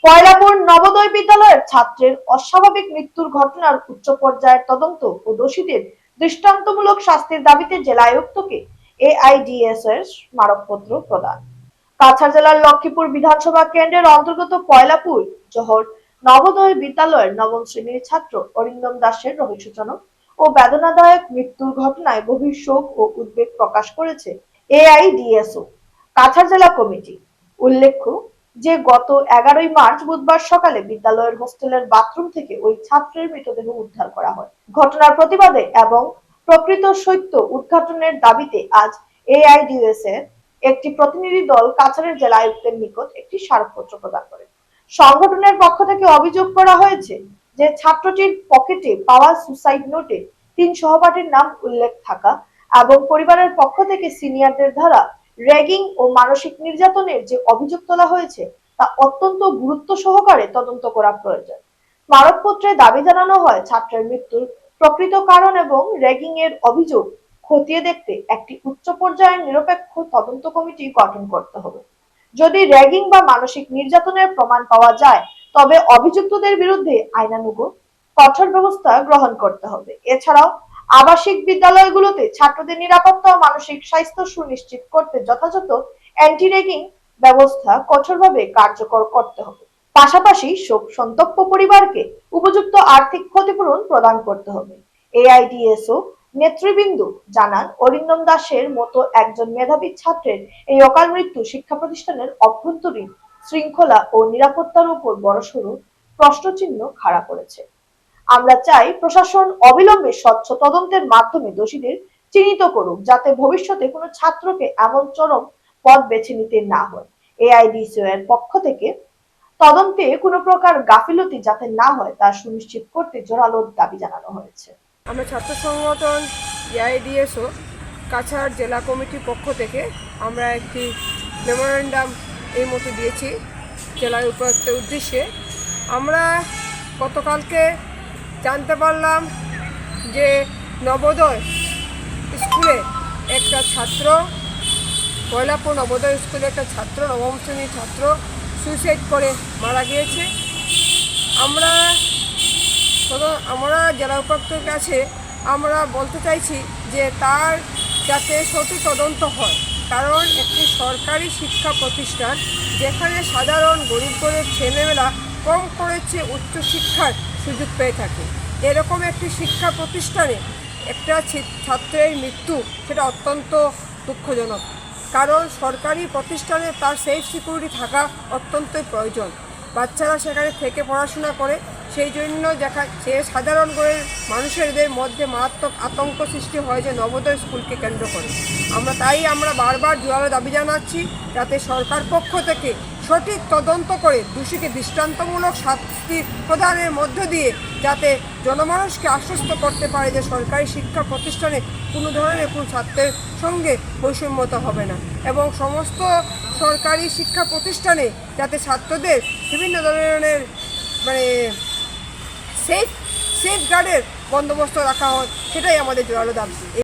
কয়লাপুর নবোদয় বিদ্যালয়ের ছাত্রের অস্বাভাবিক মৃত্যুর ঘটনার উচ্চ পর্যায়ের তদন্ত ও দোষীদের দৃষ্টান্তমূলক শাস্তির দাবিতে জেলা আয়ুক্তকে এআইডিএস এর স্মারকপত্র প্রদান। কাছাড় জেলার লক্ষ্মীপুর বিধানসভা কেন্দ্রের অন্তর্গত কয়লাপুর জহর নবোদয় বিদ্যালয়ের নবম শ্রেণীর ছাত্র অরিন্দম দাসের রহস্যজনক ও বেদনাদায়ক মৃত্যুর ঘটনায় গভীর শোক ও উদ্বেগ প্রকাশ করেছে এআইডিএসও কাছাড় জেলা কমিটি। উল্লেখ্য যে গত 11ই মার্চ বুধবার সকালে বিদ্যালয়ের হোস্টেলের বাথরুম থেকে ওই ছাত্রের মৃতদেহ উদ্ধার করা হয়। ঘটনার প্রতিবাদে এবং প্রকৃত সত্য উদ্ঘাটনের দাবিতে আজ এআইডিএস এর একটি প্রতিনিধি দল কাছাড়ের জেলা আয়ুক্তের নিকট একটি স্মারকপত্র প্রদান করে। সংগঠনের পক্ষ থেকে অভিযোগ করা হয়েছে যে ছাত্রটির পকেটে পাওয়া সুসাইড নোটে 3 সহপাঠীর নাম উল্লেখ থাকা এবং পরিবারের পক্ষ থেকে সিনিয়রদের দ্বারা র্যাগিং ও মানসিক নির্যাতনের যে অভিযোগ তোলা হয়েছে তা অত্যন্ত গুরুত্ব সহকারে তদন্ত করা প্রয়োজন। স্মারকপত্রে দাবি জানানো হয় ছাত্রের মৃত্যুর প্রকৃত কারণ এবং র্যাগিং এর অভিযোগ খতিয়ে দেখতে একটি উচ্চ পর্যায়ের নিরপেক্ষ তদন্ত কমিটি গঠন করতে হবে। যদি র্যাগিং বা মানসিক নির্যাতনের প্রমাণ পাওয়া যায় তবে অভিযুক্তদের বিরুদ্ধে আইনানুগ কঠোর ব্যবস্থা গ্রহণ করতে হবে। এছাড়াও আবাসিক বিদ্যালয়গুলোতে ছাত্রদের নিরাপত্তা ও মানসিক স্বাস্থ্য সুনিশ্চিত করতে যথাযথ অ্যান্টি র্যাগিং ব্যবস্থা কঠোরভাবে কার্যকর করতে হবে। পাশাপাশি শোক সন্তপ্ত পরিবারকে উপযুক্ত আর্থিক ক্ষতিপূরণ প্রদান করতে হবে। এআইডিএসও নেতৃবৃন্দ জানান অরিন্দম দাসের মতো একজন মেধাবী ছাত্রের এই অকাল মৃত্যু শিক্ষা প্রতিষ্ঠানের অভ্যন্তরীণ শৃঙ্খলা ও নিরাপত্তার উপর বড়সড় প্রশ্নচিহ্ন খাড়া করেছে। আমরা চাই প্রশাসন অবিলম্বে স্বচ্ছ তদন্তের মাধ্যমে দোষীদের চিহ্নিত করুক যাতে ভবিষ্যতে কোনো ছাত্রকে এমন চরম পথ বেছে নিতে না হয়। এআইডিসিও এর পক্ষ থেকে তদন্তে কোনো প্রকার গাফিলতি যাতে না হয় তা সুনিশ্চিত করতে জোরালো দাবি জানানো হয়েছে। আমরা ছাত্র সংগঠন এআইডিএসও কাছাড় জেলা কমিটির পক্ষ থেকে আমরা একটি মেমোরেন্ডাম এই মতো দিয়েছি জেলার উপায়ুক্তের উদ্দেশ্যে। আমরা গতকালকে জানতে পারলাম যে নবোদয় স্কুলে একটা ছাত্র, কয়লাপুর নবোদয় স্কুলে একটা ছাত্র, নবম শ্রেণীর ছাত্র সুইসাইড করে মারা গিয়েছে। আমরা জেলা উপায়ুক্তের কাছে আমরা বলতে চাইছি যে তার যাতে সঠিক তদন্ত হয়, কারণ একটি সরকারি শিক্ষা প্রতিষ্ঠান যেখানে সাধারণ গরিব গরিব ছেলেমেয়েরা কম করেছে উচ্চশিক্ষার সুযোগ পেয়ে থাকে, এরকম একটি শিক্ষা প্রতিষ্ঠানে একটা ছাত্রের মৃত্যু সেটা অত্যন্ত দুঃখজনক। কারণ সরকারি প্রতিষ্ঠানে তার সেফ সিকিউরিটি থাকা অত্যন্তই প্রয়োজন। বাচ্চারা সেখানে থেকে পড়াশোনা করে, সেই জন্য সে সাধারণ করে মানুষেরদের মধ্যে মারাত্মক আতঙ্ক সৃষ্টি হয় যে নবোদয় স্কুলকে কেন্দ্র করে। আমরা বারবার জোরালো দাবি জানাচ্ছি যাতে সরকার পক্ষ থেকে সঠিক তদন্ত করে দোষীকে দৃষ্টান্তমূলক শাস্তি প্রদানের মধ্য দিয়ে যাতে জনমানুষকে আশ্বস্ত করতে পারে যে সরকারি শিক্ষা প্রতিষ্ঠানে কোনো ধরনের কোনো ছাত্রের সঙ্গে বৈষম্যতা হবে না, এবং সমস্ত সরকারি শিক্ষা প্রতিষ্ঠানে যাতে ছাত্রদের বিভিন্ন ধরনের সেফ গার্ডের বন্দোবস্ত রাখা হয়, সেটাই আমাদের জোরালো দাবি।